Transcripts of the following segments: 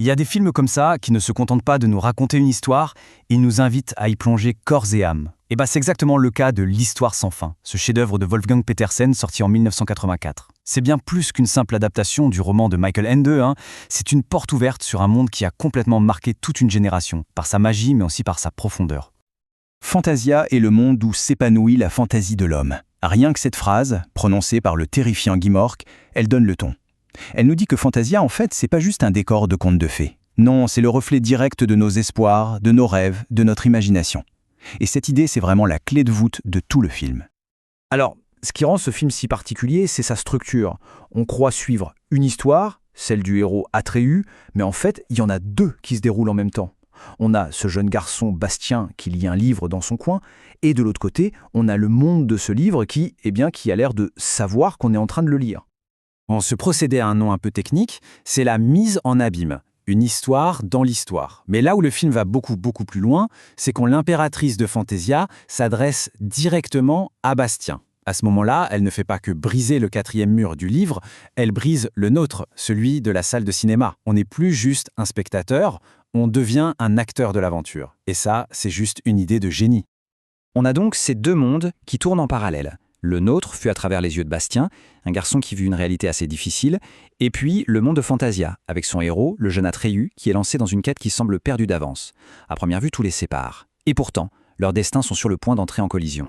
Il y a des films comme ça qui ne se contentent pas de nous raconter une histoire, ils nous invitent à y plonger corps et âme. Et c'est exactement le cas de L'Histoire sans fin, ce chef-d'œuvre de Wolfgang Petersen sorti en 1984. C'est bien plus qu'une simple adaptation du roman de Michael Ende, c'est une porte ouverte sur un monde qui a complètement marqué toute une génération, par sa magie mais aussi par sa profondeur. Fantasia est le monde où s'épanouit la fantaisie de l'homme. Rien que cette phrase, prononcée par le terrifiant Guy Mork, elle donne le ton. Elle nous dit que Fantasia, en fait, c'est pas juste un décor de conte de fées. Non, c'est le reflet direct de nos espoirs, de nos rêves, de notre imagination. Et cette idée, c'est vraiment la clé de voûte de tout le film. Alors, ce qui rend ce film si particulier, c'est sa structure. On croit suivre une histoire, celle du héros Atreyu, mais en fait, il y en a deux qui se déroulent en même temps. On a ce jeune garçon Bastien qui lit un livre dans son coin, et de l'autre côté, on a le monde de ce livre qui a l'air de savoir qu'on est en train de le lire. Ce procédé a un nom un peu technique, c'est la mise en abîme. Une histoire dans l'histoire. Mais là où le film va beaucoup plus loin, c'est quand l'impératrice de Fantasia s'adresse directement à Bastien. À ce moment-là, elle ne fait pas que briser le 4e mur du livre, elle brise le nôtre, celui de la salle de cinéma. On n'est plus juste un spectateur, on devient un acteur de l'aventure. Et ça, c'est juste une idée de génie. On a donc ces deux mondes qui tournent en parallèle. Le nôtre, vu à travers les yeux de Bastien, un garçon qui vit une réalité assez difficile, et puis le monde de Fantasia, avec son héros, le jeune Atreyu, qui est lancé dans une quête qui semble perdue d'avance. À première vue, tout les sépare. Et pourtant, leurs destins sont sur le point d'entrer en collision.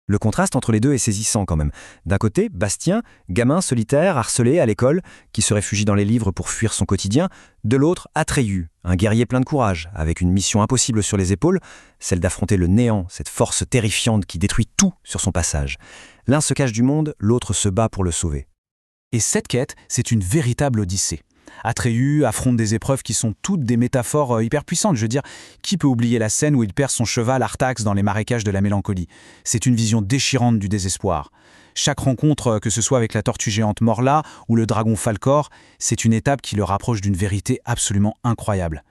Le contraste entre les deux est saisissant quand même. D'un côté, Bastien, gamin solitaire, harcelé à l'école, qui se réfugie dans les livres pour fuir son quotidien. De l'autre, Atreyu, un guerrier plein de courage, avec une mission impossible sur les épaules, celle d'affronter le néant, cette force terrifiante qui détruit tout sur son passage. L'un se cache du monde, l'autre se bat pour le sauver. Et cette quête, c'est une véritable odyssée. Atreyu affronte des épreuves qui sont toutes des métaphores hyper puissantes. Je veux dire, qui peut oublier la scène où il perd son cheval Artax dans les marécages de la mélancolie? C'est une vision déchirante du désespoir. Chaque rencontre, que ce soit avec la tortue géante Morla ou le dragon Falkor, c'est une étape qui le rapproche d'une vérité absolument incroyable.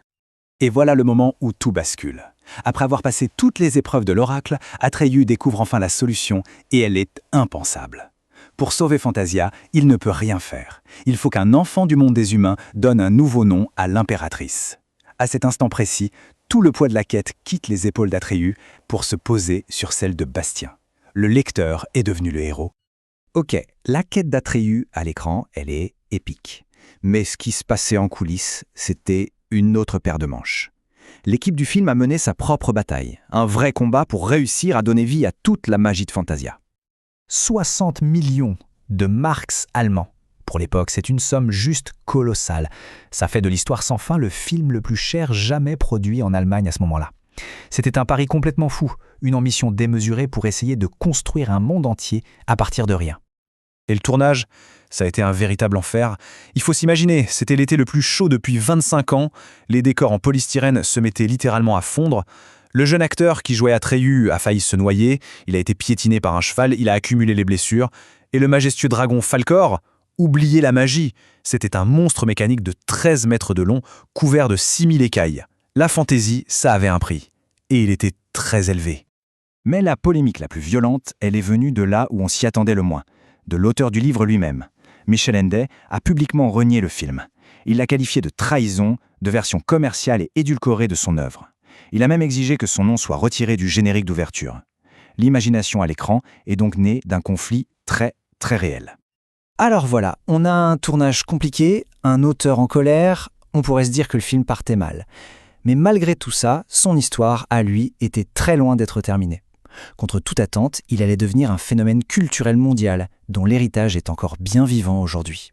Et voilà le moment où tout bascule. Après avoir passé toutes les épreuves de l'oracle, Atreyu découvre enfin la solution et elle est impensable. Pour sauver Fantasia, il ne peut rien faire. Il faut qu'un enfant du monde des humains donne un nouveau nom à l'impératrice. À cet instant précis, tout le poids de la quête quitte les épaules d'Atreyu pour se poser sur celle de Bastien. Le lecteur est devenu le héros. Ok, la quête d'Atreyu à l'écran, elle est épique. Mais ce qui se passait en coulisses, c'était une autre paire de manches. L'équipe du film a mené sa propre bataille, un vrai combat pour réussir à donner vie à toute la magie de Fantasia. 60 millions de marks allemands. Pour l'époque, c'est une somme juste colossale. Ça fait de l'Histoire sans fin le film le plus cher jamais produit en Allemagne à ce moment-là. C'était un pari complètement fou, une ambition démesurée pour essayer de construire un monde entier à partir de rien. Et le tournage, ça a été un véritable enfer. Il faut s'imaginer, c'était l'été le plus chaud depuis 25 ans, les décors en polystyrène se mettaient littéralement à fondre. Le jeune acteur qui jouait Atreyu a failli se noyer, il a été piétiné par un cheval, il a accumulé les blessures. Et le majestueux dragon Falkor, oubliez la magie, c'était un monstre mécanique de 13 mètres de long, couvert de 6000 écailles. La fantaisie, ça avait un prix. Et il était très élevé. Mais la polémique la plus violente, elle est venue de là où on s'y attendait le moins, de l'auteur du livre lui-même. Michel Ende a publiquement renié le film. Il l'a qualifié de trahison, de version commerciale et édulcorée de son œuvre. Il a même exigé que son nom soit retiré du générique d'ouverture. L'imagination à l'écran est donc née d'un conflit très réel. Alors voilà, on a un tournage compliqué, un auteur en colère, on pourrait se dire que le film partait mal. Mais malgré tout ça, son histoire, à lui, était très loin d'être terminée. Contre toute attente, il allait devenir un phénomène culturel mondial, dont l'héritage est encore bien vivant aujourd'hui.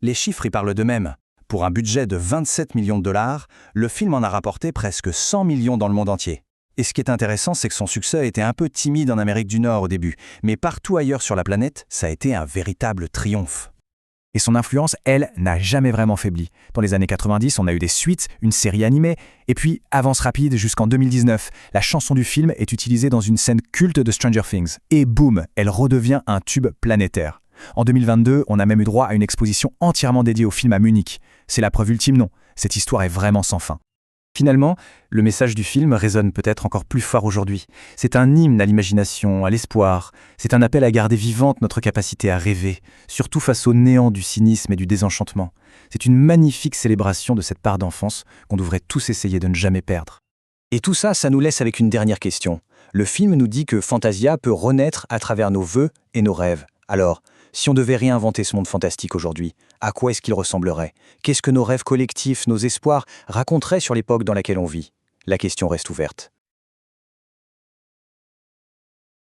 Les chiffres y parlent d'eux-mêmes. Pour un budget de 27 millions de dollars, le film en a rapporté presque 100 millions dans le monde entier. Et ce qui est intéressant, c'est que son succès était un peu timide en Amérique du Nord au début, mais partout ailleurs sur la planète, ça a été un véritable triomphe. Et son influence, elle, n'a jamais vraiment faibli. Dans les années 90, on a eu des suites, une série animée, et puis, avance rapide jusqu'en 2019, la chanson du film est utilisée dans une scène culte de Stranger Things. Et boum, elle redevient un tube planétaire. En 2022, on a même eu droit à une exposition entièrement dédiée au film à Munich. C'est la preuve ultime, non. Cette histoire est vraiment sans fin. Finalement, le message du film résonne peut-être encore plus fort aujourd'hui. C'est un hymne à l'imagination, à l'espoir. C'est un appel à garder vivante notre capacité à rêver, surtout face au néant du cynisme et du désenchantement. C'est une magnifique célébration de cette part d'enfance qu'on devrait tous essayer de ne jamais perdre. Et tout ça, ça nous laisse avec une dernière question. Le film nous dit que Fantasia peut renaître à travers nos vœux et nos rêves. Alors, si on devait réinventer ce monde fantastique aujourd'hui, à quoi est-ce qu'il ressemblerait? Qu'est-ce que nos rêves collectifs, nos espoirs raconteraient sur l'époque dans laquelle on vit? La question reste ouverte.